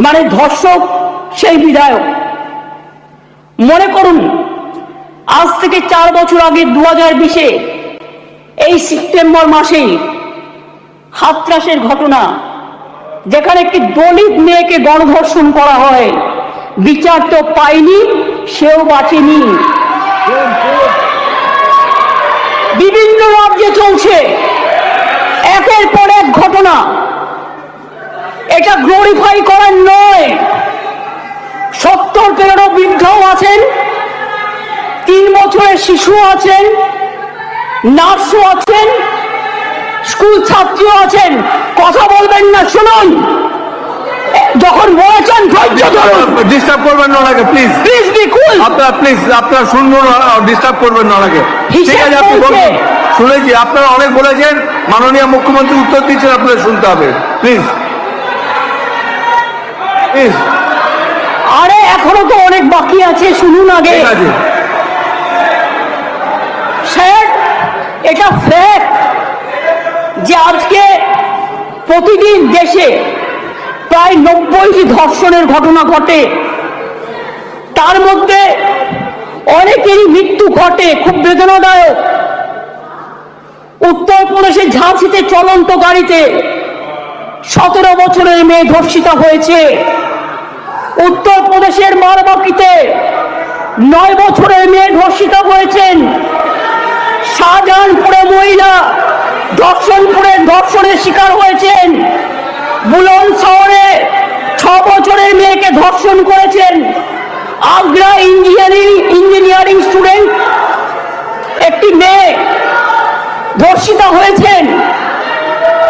মানে ধর্ষক সেই বিধায়ক। মনে করুন আজ থেকে 4 বছর আগে 2020-এ এই সেপ্টেম্বর মাসেই হাতরাসের ঘটনা, যেখানে একটি দলিত মেয়েকে গণধর্ষণ করা হয়, বিচার তো পায়নি, সেও বাঁচেনি। বিভিন্ন রাজ্যে চলছে একের পর এক ঘটনা। এটা গ্লোরিফাই করার নয়। 70 পেরোনো বৃদ্ধও আছেন, 3 বছরের শিশু আছেন, নার্সও আছেন, স্কুল ছাত্রীও আছেন। কথা বলবেন না, শুনুন। যখন বলেছেন ধৈর্য ধরুন, ডিস্টার্ব করবেন না ওনাকে, প্লিজ প্লিজ বি কুল। আপনারা শুনুন, ডিস্টার্ব করবেন না ওনাকে। ঠিক আছে, আপনি বলুন। শুনেছি, আপনারা অনেক বলেছেন, মাননীয় মুখ্যমন্ত্রী উত্তর দিচ্ছেন, আপনাদের শুনতে হবে। Please please. আরে এখনো তো অনেক বাকি আছে, শুনুন আগে। ঠিক আছে স্যার, এটা ফ্যাক্ট যে আজকে প্রতিদিন দেশে প্রায় 90টি ধর্ষণের ঘটনা ঘটে। তার মধ্যে অনেকেরই মৃত্যু ঘটে, খুব বেদনাদায়ক। উত্তরপ্রদেশের ঝাঁসিতে চলন্ত গাড়িতে 17 বছরের মেয়ে ধর্ষিতা হয়েছে। উত্তরপ্রদেশের মারবাকিতে 9 বছরের মেয়ে ধর্ষিতা হয়েছেন। শাহজাহানপুরে মহিলা ধর্ষণের শিকার হয়েছেন। বুলন শহরে 6 বছরের মেয়েকে ধর্ষণ করেছেন। আগ্রা ইঞ্জিনিয়ারিং স্টুডেন্ট একটি মেয়ে ধর্ষিতা হয়েছেন।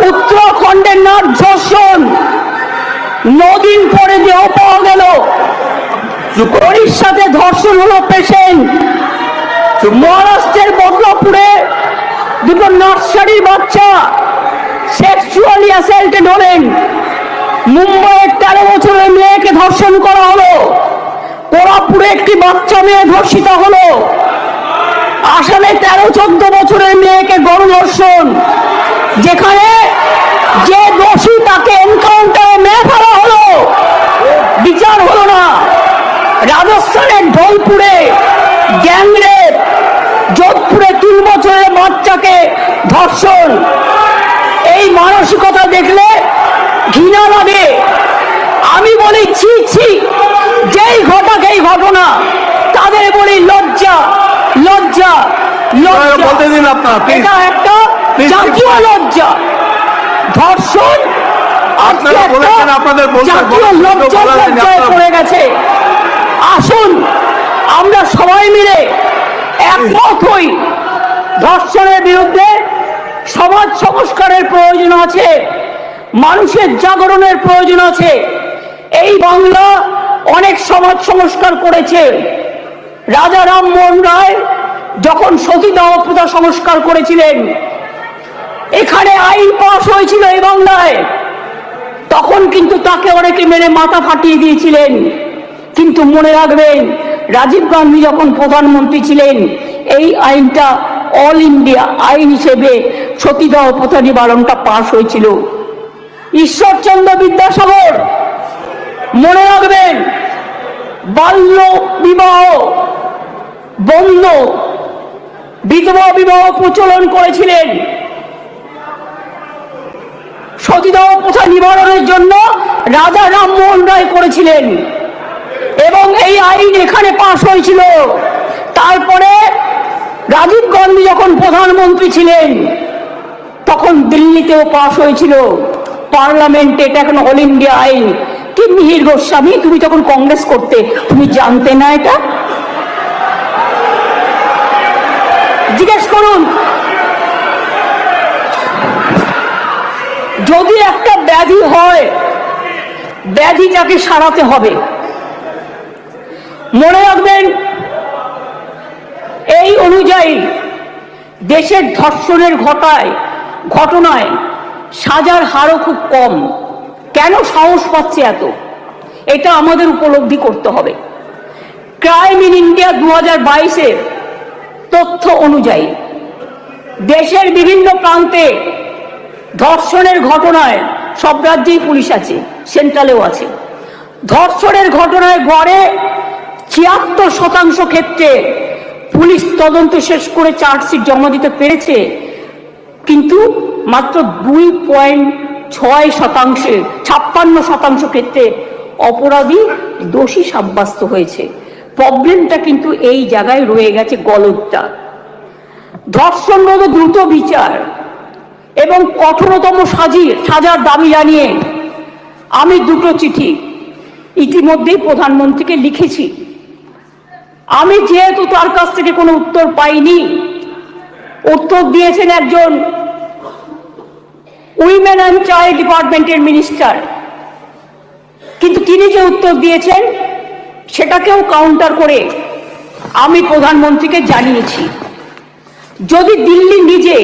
উত্তরাখণ্ডের নাক ধর্ষণ, 9 দিন পরে দেহ পাওয়া গেল। ওড়িশাতে ধর্ষণ হলো পেশেন্ট। মহারাষ্ট্রের বদলাপুরে 2 নার্সারির বাচ্চা সেক্সুয়ালি অ্যাসাল্টেড হলেন। মুম্বাইয়ের 13 বছরের মেয়েকে ধর্ষণ করা হলো। কোরাপুরে একটি বাচ্চা মেয়ে ধর্ষিতা হলো। আসামে 13-14 বছরের মেয়েকে গণধর্ষণ, যেখানে যে দোষী তাকে এনকাউন্টারে মেরে ফেলা হলো, বিচার হলো না। রাজস্থানের ঢোলপুরে গ্যাংরেপ, যোধপুরে 3 বছরের বাচ্চাকে ধর্ষণ। এই মানসিকতা দেখলে ঘৃণা লাগে। আমি বলি ছি ছি, যেই ঘটাক এই ঘটনা, তাদের বলি লজ্জা লজ্জা লজ্জা। বলতে দিন আপনারা, এটা একটা জাতীয় লজ্জা। ধর্ষণ আপনারা বলেছেন, আপনাদের জাতীয় লজ্জায় পড়ে গেছে। আসুন আমরা সবাই মিলে একমত হই, ধর্ষণের বিরুদ্ধে সমাজ সংস্কারের প্রয়োজন আছে, মানুষের জাগরণের প্রয়োজন আছে। এই বাংলা অনেক সমাজ সংস্কার করেছে। রাজা রামমোহন রায় যখন সতীদাহ প্রথা সংস্কার করেছিলেন, এখানে আইন পাস হয়েছিল এই বাংলায়, তখন কিন্তু তাকে অনেকে মেরে মাথা ফাটিয়ে দিয়েছিলেন। কিন্তু মনে রাখবেন, রাজীব গান্ধী যখন প্রধানমন্ত্রী ছিলেন, এই আইনটা অল ইন্ডিয়া আইন হিসেবে সতীদাহ প্রথা নিবারণটা পাস হয়েছিল। ঈশ্বরচন্দ্র বিদ্যাসাগর, মনে রাখবেন, বাল্য বিবাহ বন্ধ, বিধবা বিবাহ প্রচলন করেছিলেন। সতীদাহ প্রথা নিবারণের জন্য রাজা রামমোহন রায় করেছিলেন এবং এই আইন এখানে পাশ হয়েছিল। তারপরে রাজীব গান্ধী যখন প্রধানমন্ত্রী ছিলেন, তখন দিল্লিতেও পাশ হয়েছিল পার্লামেন্টে। এটা এখন অল ইন্ডিয়া আইন। কি মিহির গোস্বামী, তুমি তখন কংগ্রেস করতে, তুমি জানতে না এটা? জিজ্ঞেস করুন। যদি একটা ব্যাধি হয়, ব্যাধিটাকে সারাতে হবে। মনে রাখবেন, এই অনুযায়ী দেশের ধর্ষণের ঘটনায় সাজার হারও খুব কম। কেন সাহস পাচ্ছে এত, এটা আমাদের উপলব্ধি করতে হবে। ক্রাইম ইন ইন্ডিয়া 2022-এর তথ্য অনুযায়ী দেশের বিভিন্ন প্রান্তে ধর্ষণের ঘটনায় সব রাজ্যেই পুলিশ আছে, সেন্ট্রালেও আছে। ধর্ষণের ঘটনায় গড়ে ৭৬% ক্ষেত্রে পুলিশ তদন্ত শেষ করে চার্জশিট জমা দিতে পেরেছে, কিন্তু মাত্র 2.6% 56% ক্ষেত্রে অপরাধী দোষী সাব্যস্ত হয়েছে। প্রবলেমটা কিন্তু এই জায়গায় রয়ে গেছে গলদটা। ধর্ষণ রোধে দ্রুত বিচার এবং কঠোরতম সাজার দাবি জানিয়ে আমি দুটো চিঠি ইতিমধ্যেই প্রধানমন্ত্রীকে লিখেছি। আমি যেহেতু তার কাছ থেকে কোনো উত্তর পাইনি, উত্তর দিয়েছেন একজন উইমেন অ্যান্ড চাইল্ড ডিপার্টমেন্টের মিনিস্টার, কিন্তু তিনি যে উত্তর দিয়েছেন সেটাকেও কাউন্টার করে আমি প্রধানমন্ত্রীকে জানিয়েছি। যদি দিল্লি নিজে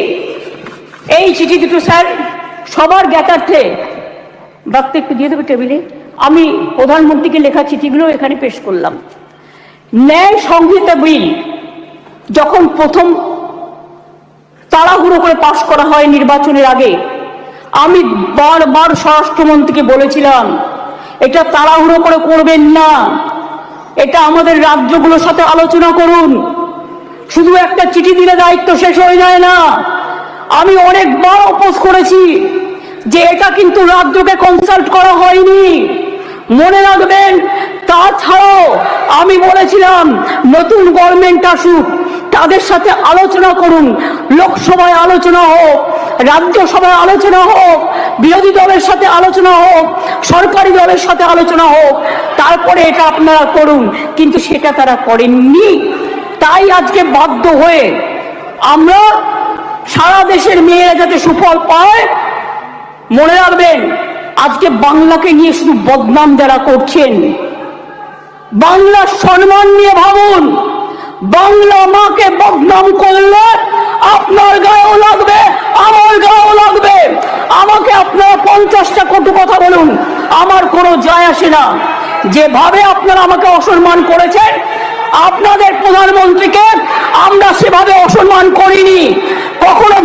এই চিঠি দুটো, স্যার সবার জ্ঞাতার্থে বাক্যে একটু দিয়ে দেবে টেবিলে, আমি প্রধানমন্ত্রীকে লেখা চিঠিগুলো এখানে পেশ করলাম। ন্যায় সংহিতা বিল যখন প্রথম তাড়াহুড়ো করে পাশ করা হয় নির্বাচনের আগে, আমি বারবার স্বরাষ্ট্রমন্ত্রীকে বলেছিলাম এটা তাড়াহুড়ো করে করবেন না, এটা আমাদের রাজ্যগুলোর সাথে আলোচনা করুন, শুধু একটা চিঠি দিলে দায়িত্ব শেষ হয়ে যায় না। আমি অনেকবার অপোজ করেছি যে এটা কিন্তু রাজ্যকে কনসাল্ট করা হয়নি, মনে রাখবেন। তাছাড়াও আমি বলেছিলাম নতুন গভর্নমেন্ট আসুক, তাদের সাথে আলোচনা করুন, লোকসভায় আলোচনা হোক, রাজ্যসভায় আলোচনা হোক, বিরোধী দলের সাথে আলোচনা হোক, সরকারি দলের সাথে আলোচনা হোক, তারপরে এটা আপনারা করুন। কিন্তু সেটা তারা করেননি। তাই আজকে বাধ্য হয়ে আমরা সারা দেশের মেয়েরা যাতে সুফল পায়, মনে রাখবেন আজকে বাংলাকে নিয়ে শুধু বদনাম যারা করছেন, বাংলার সম্মান নিয়ে ভাবুন। বাংলা মাকে বদনাম করলে আপনার গায়েও লাগবে, আমার গায়েও লাগবে। আমাকে আপনারা 50টা কটু কথা বলুন, আমার কোনো যায় আসে না। যেভাবে আপনারা আমাকে অসম্মান করেছেন, আপনাদের প্রধানমন্ত্রীকে আমরা সেভাবে অসম্মান করিনি। কখনো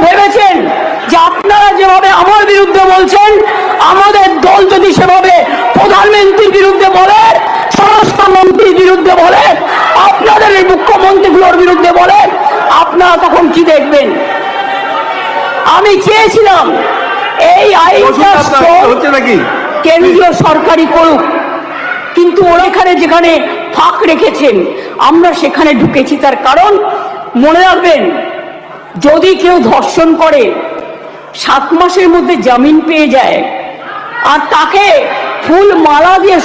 ভেবেছেন যে আপনারা যেভাবে আমার বিরুদ্ধে বলছেন, আমাদের দল যদি সেভাবে প্রধানমন্ত্রীর বিরুদ্ধে বলে, স্বরাষ্ট্রমন্ত্রীর বিরুদ্ধে বলে, আপনাদের এই মুখ্যমন্ত্রীগুলোর বিরুদ্ধে বলে, আপনারা তখন কি দেখবেন? আমি চেয়েছিলাম এই আইনটা কেন্দ্রীয় সরকারই করুক, কিন্তু ওখানে যেখানে ফাঁক রেখেছেন আমরা সেখানে ঢুকেছি। তার কারণ মনে রাখবেন, যদি কেউ ধর্ষণ করে 7 মাসের মধ্যে জামিন পেয়ে যায়, আর তাকে ফুল মালা দিয়ে,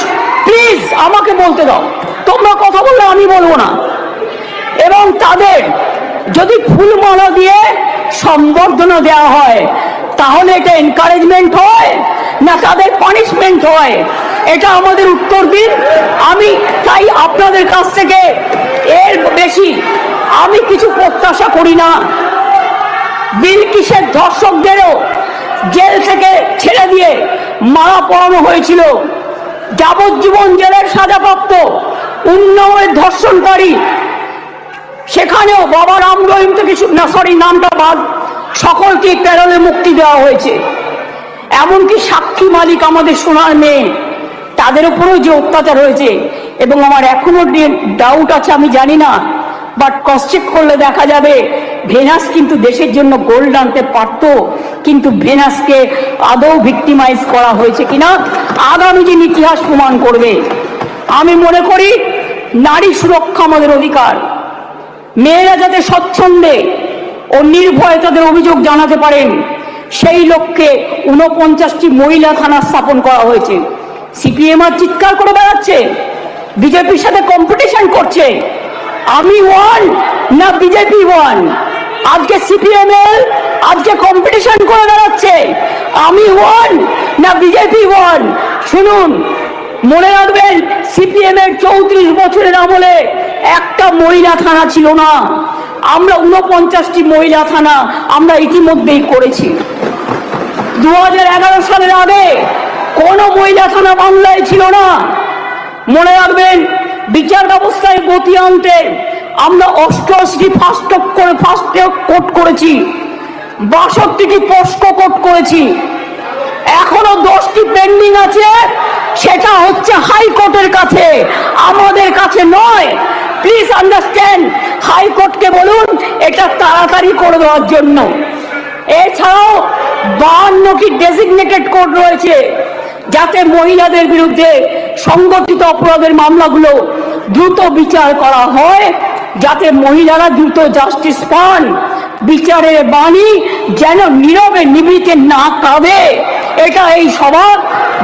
প্লিজ আমাকে বলতে দাও, তোমরা কথা বললে আমি বলবো না, এবং তাদের যদি ফুল মালা দিয়ে সম্বর্ধনা দেওয়া হয়, তাহলে এটা এনকারেজমেন্ট হয় না তাদের পানিশমেন্ট হয়? এটা আমাদের উত্তর দিন। আমি তাই আপনাদের কাছ থেকে এর বেশি আমি কিছু প্রত্যাশা করি না। বিলকিসের ধর্ষকদেরও জেল থেকে ছেড়ে দিয়ে মারা পড়ানো হয়েছিল, যাবজ্জীবন জেলের সাজাপ্রাপ্ত উন্নয়নের ধর্ষণকারী, সেখানেও বাবা রাম রহিম থেকে নামটা বাদ, সকলকে প্যারোলে মুক্তি দেওয়া হয়েছে। এমনকি সাক্ষী মালিক আমাদের সোনার মেয়ে, তাদের উপরেও যে অত্যাচার হয়েছে, এবং আমার এখনো ডাউট আছে, আমি জানি না, বাট ক্রস চেক করলে দেখা যাবে ভেনাস কিন্তু দেশের জন্য গোল্ড আনতে পারত, কিন্তু ভেনাসকে আদৌ ভিক্টিমাইজ করা হয়েছে কিনা আগামী দিন ইতিহাস প্রমাণ করবে। আমি মনে করি নারী সুরক্ষা আমাদের অধিকার। মেয়েরা যাতে স্বচ্ছন্দে ও নির্ভয়ে তাদের অভিযোগ জানাতে পারেন, সেই লক্ষ্যে 49টি মহিলা থানা স্থাপন করা হয়েছে। সিপিএম আর চিৎকার করে বেড়াচ্ছে, বিজেপির সাথে কম্পিটিশন করছে। আমি ওয়ান না বিজেপি ওয়ান? আজকে সিপিএম আজকে কম্পিটিশন করে বেড়াচ্ছে, আমি ওয়ান না বিজেপি ওয়ান? শুনুন, মনে রাখবেন সিপিএম এর 34 বছরের আমলে একটা মহিলা থানা ছিল না। আমরা 49টি মহিলা থানা আমরা ইতিমধ্যেই করেছি। 2011 সালের আগে কোনো মহিলা থানা বাংলায় ছিল না। মনে রাখবেন বিচার ব্যবস্থায় গতি আনতে আমরা 88টি ফাস্ট কোর্ট করেছি, 62টি পোস্কো কোর্ট করেছি। এখনো 10টি পেন্ডিং আছে, সেটা হচ্ছে হাইকোর্টের কাছে, আমাদের কাছে নয়। প্লিজ আন্ডারস্ট্যান্ড, হাইকোর্টকে বলুন এটা তাড়াতাড়ি করে দেওয়ার জন্য। এছাড়াও 52টি ডেজিগনেটেড কোর্ট রয়েছে, যাতে মহিলাদের বিরুদ্ধে সংগঠিত অপরাধের মামলাগুলো দ্রুত বিচার করা হয়, যাতে মহিলারা দ্রুত জাস্টিস পান, বিচারের বাণী যেন নীরবে নিভৃতে না কাঁদে। এটা এই সভা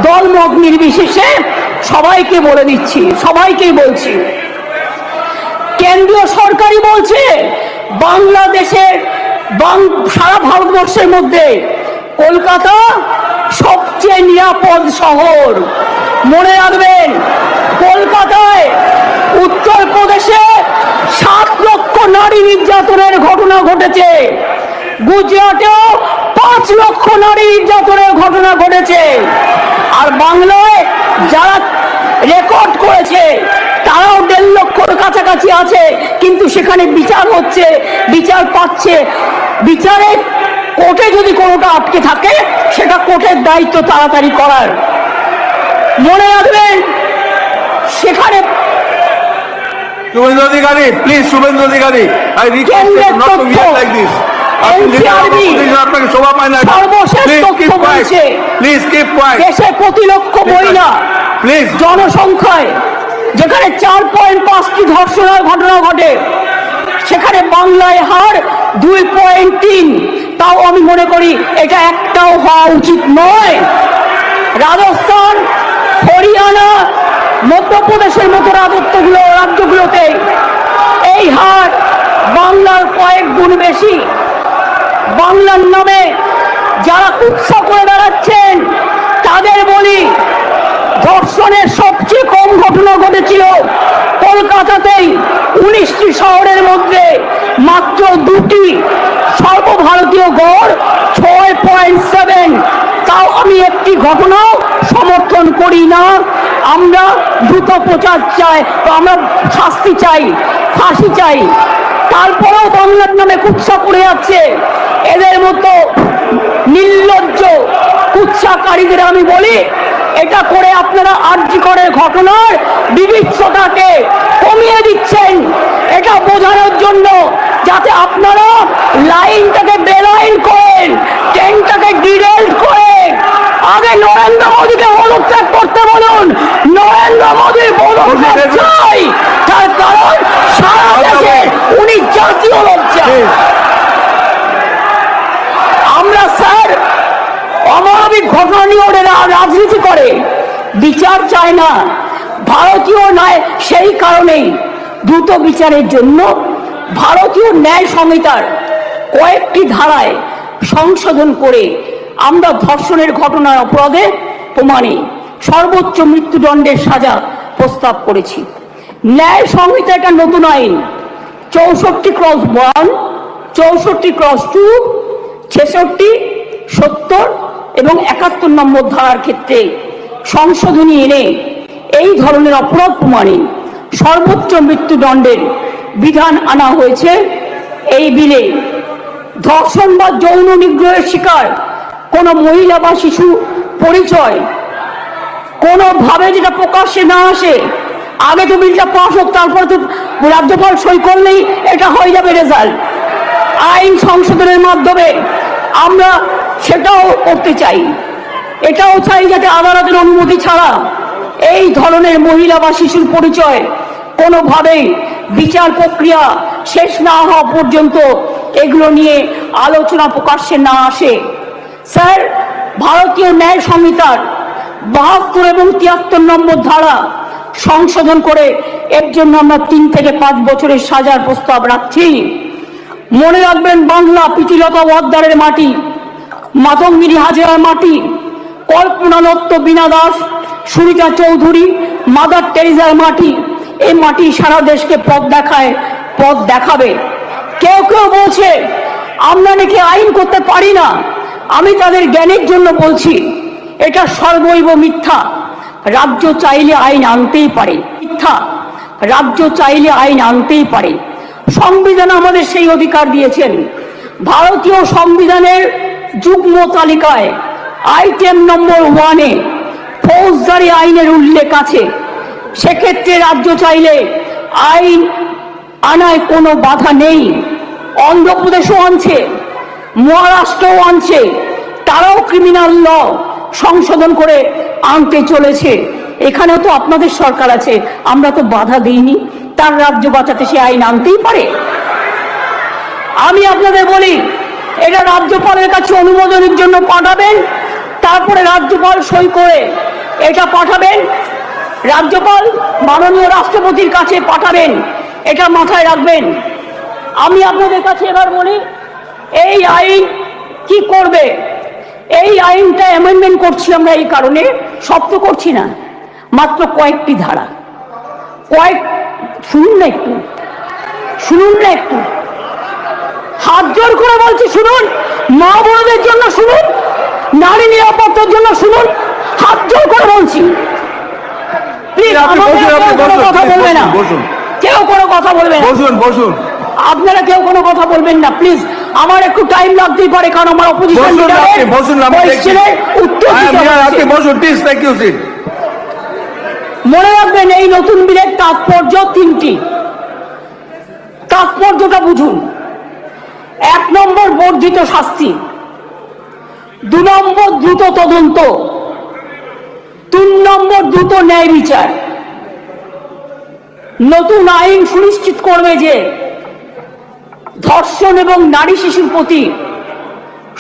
দলমত নির্বিশেষে সবাইকে বলে দিচ্ছি, সবাইকেই বলছি। কেন্দ্রীয় সরকারই বলছে বাংলাদেশের সারা ভারতবর্ষের মধ্যে কলকাতা সবচেয়ে নিরাপদ শহর। মনে রাখবেন, কলকাতায় উত্তরপ্রদেশে 7 লক্ষ নারী নির্যাতনের ঘটনা ঘটেছে, গুজরাটেও 5 লক্ষ নারী নির্যাতনের ঘটনা ঘটেছে, আর বাংলায় যারা রেকর্ড করেছে তারাও 1.5 লক্ষর কাছাকাছি আছে, কিন্তু সেখানে বিচার হচ্ছে, বিচার পাচ্ছে। বিচারে কোর্টে যদি কোনোটা আটকে থাকে, সেটা কোর্টের দায়িত্ব তাড়াতাড়ি করার। মনে রাখবেন, সেখানে Suvendu Adhikari, please Suvendu Adhikari, I request you not to behave like this. আপনাকে শোভা পায় না। Please keep quiet. দেশে প্রতি লক্ষ মহিলা জনসংখ্যায় যেখানে 4.5টি ধর্ষণের ঘটনা ঘটে, সেখানে বাংলায় হার 2.3। তাও আমি মনে করি এটা একটাও হওয়া উচিত নয়। রাজস্থান, হরিয়ানা, মধ্যপ্রদেশের মতো রাজ্যগুলোতে এই হার বাংলার কয়েক গুণ বেশি। বাংলার নামে যারা কুৎসা করে বেড়াচ্ছেন তাদের বলি, ধর্ষণের সবচেয়ে কম ঘটনা ঘটেছিল কলকাতাতেই, 19টি শহরের মধ্যে মাত্র 2টি, সর্বভারতীয় গড় 6.7। তাও আমি একটি ঘটনাও সমর্থন করি না। আমরা দ্রুত প্রচার চাই, আমরা শাস্তি চাই, ফাঁসি চাই। তারপরেও বাংলার নামে কুৎসা করে যাচ্ছে। এদের মতো নির্লজ্জ কুৎসাকারীদের আমি বলি, এটা করে আপনারা আরজিকরের ঘটনার বিভৎসতাকে কমিয়ে দিচ্ছেন, এটা বোঝানোর জন্য, যাতে আপনারা লাইনটাকে বেলাইন করেন, ট্রেনটাকে ডিরেল্ট করেন। আগে নরেন্দ্র মোদীকে পদত্যাগ করতে বলুন, নরেন্দ্র মোদীর পদত্যাগ চাই, তার কারণ সারা দেশে উনি জাতীয় লজ্জা। আমরা স্যার অমানবিক ঘটনা নিয়ে ওরা রাজনীতি করে, বিচার চায় না, ভারতীয় ন্যায়। সেই কারণেই দ্রুত বিচারের জন্য ভারতীয় ন্যায় সংহিতার কয়েকটি ধারায় সংশোধন করে আমরা ধর্ষণের ঘটনার অপরাধে প্রমাণে সর্বোচ্চ মৃত্যুদণ্ডের সাজা প্রস্তাব করেছি। ন্যায় সংহিতা একটা নতুন আইন 64/1, 64/2, 66, 70 এবং 71 নম্বর ধারার ক্ষেত্রে সংশোধনী এনে এই ধরনের অপরাধ প্রমাণে সর্বোচ্চ মৃত্যুদণ্ডের বিধান আনা হয়েছে এই বিলে। ধর্ষণ বা যৌন নিগ্রহের শিকার কোনো মহিলা বা শিশু পরিচয় কোনোভাবে যেটা প্রকাশ্যে না আসে, আগে তো বিলটা পাস হোক, তারপরে তো রাজ্যপাল সই করলেই এটা হয়ে যাবে রেজাল্ট। আইন সংশোধনের মাধ্যমে আমরা সেটাও করতে চাই। এটাও চাই যাতে আদালতের অনুমতি ছাড়া এই ধরনের মহিলা বা শিশুর পরিচয় কোনোভাবেই বিচার প্রক্রিয়া শেষ না হওয়া পর্যন্ত এগুলো নিয়ে আলোচনা প্রকাশ্যে না আসে। স্যার, ভারতীয় ন্যায় সংহিতার 72 এবং 73 নম্বর ধারা সংশোধন করে এর জন্য আমরা 3 থেকে 5 বছরের সাজার প্রস্তাব রাখছি। মনে রাখবেন, বাংলা প্রীতিলতা ওয়াদ্দারের মাটি, মাতঙ্গিনী হাজরার মাটি, কল্পনা দত্ত, বীণা দাস, সুরিতা চৌধুরী, মাদার টেরিজার মাটি। এই মাটি সারা দেশকে পথ দেখায়, পথ দেখাবে। কেউ কেউ বলছে আমরা নাকি আইন করতে পারি না। আমি তাদের জ্ঞানের জন্য বলছি, এটা সর্বৈব মিথ্যা। রাজ্য চাইলে আইন আনতেই পারে, মিথ্যা। রাজ্য চাইলে আইন আনতেই পারে। সংবিধান আমাদের সেই অধিকার দিয়েছেন। ভারতীয় সংবিধানের যুগ্ম তালিকায় আইটেম নম্বর 1-এ ফৌজদারি আইনের উল্লেখ আছে। সেক্ষেত্রে রাজ্য চাইলে আইন আনায় কোনো বাধা নেই। অন্ধ্রপ্রদেশও আনছে, মহারাষ্ট্রও আনছে, তারাও ক্রিমিনাল ল সংশোধন করে আনতে চলেছে। এখানেও তো আপনাদের সরকার আছে, আমরা তো বাধা দিইনি। তার রাজ্য বাঁচাতে সে আইন আনতেই পারে। আমি আপনাদের বলি, এটা রাজ্যপালের কাছে অনুমোদনের জন্য পাঠাবেন, তারপরে রাজ্যপাল সই করে এটা পাঠাবেন, রাজ্যপাল মাননীয় রাষ্ট্রপতির কাছে পাঠাবেন। এটা মাথায় রাখবেন। আমি আপনাদের কাছে এবার বলি, এই আইন কি করবে? এই আইনটা অ্যামেন্ডমেন্ট করছি আমরা এই কারণে, সব তো করছি না, মাত্র কয়েকটি ধারা, শুনুন না একটু, শুনুন না একটু, হাত জোর করে বলছি শুনুন, মা বোনদের জন্য শুনুন, নারী নিরাপত্তার জন্য শুনুন, হাত জোর করে বলছি। কথা বলবে না, কেউ কোনো কথা বলবে না, আপনারা কেউ কোনো কথা বলবেন না প্লিজ। আমার একটু টাইম লাগতেই পারে, কারণ আমার অপোজিশন মনে রাখবেন, এই নতুন বিলের তাৎপর্য 3টি। তাৎপর্যটা বুঝুন। 1 নম্বর বর্ধিত শাস্তি, 2 নম্বর দ্রুত তদন্ত, 3 নম্বর দ্রুত ন্যায় বিচার। নতুন আইন সুনিশ্চিত করবে যে ধর্ষণ এবং নারী শিশুর প্রতি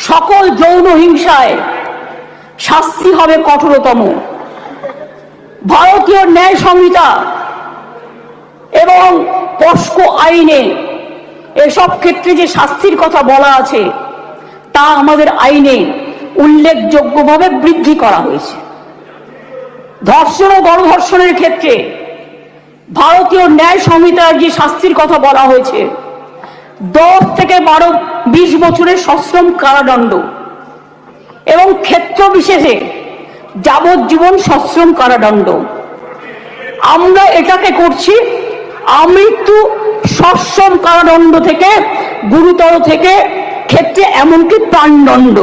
সকল যৌন হিংসায় শাস্তি হবে কঠোরতম। ভারতীয় ন্যায় সংহিতা এবং পস্কো আইনে এসব ক্ষেত্রে যে শাস্তির কথা বলা আছে তা আমাদের আইনে উল্লেখযোগ্যভাবে বৃদ্ধি করা হয়েছে। ধর্ষণ ও গণধর্ষণের ক্ষেত্রে ভারতীয় ন্যায় সংহিতার যে শাস্তির কথা বলা হয়েছে 10 থেকে 20 বছরের সশ্রম কারাদণ্ড এবং ক্ষেত্র বিশেষে যাবজ্জীবন সশ্রম কারাদণ্ড। আমরা এটাকে করছি আমৃত্যু সশ্রম কারাদণ্ড থেকে গুরুতর থেকে ক্ষেত্রে এমনকি প্রাণদণ্ড।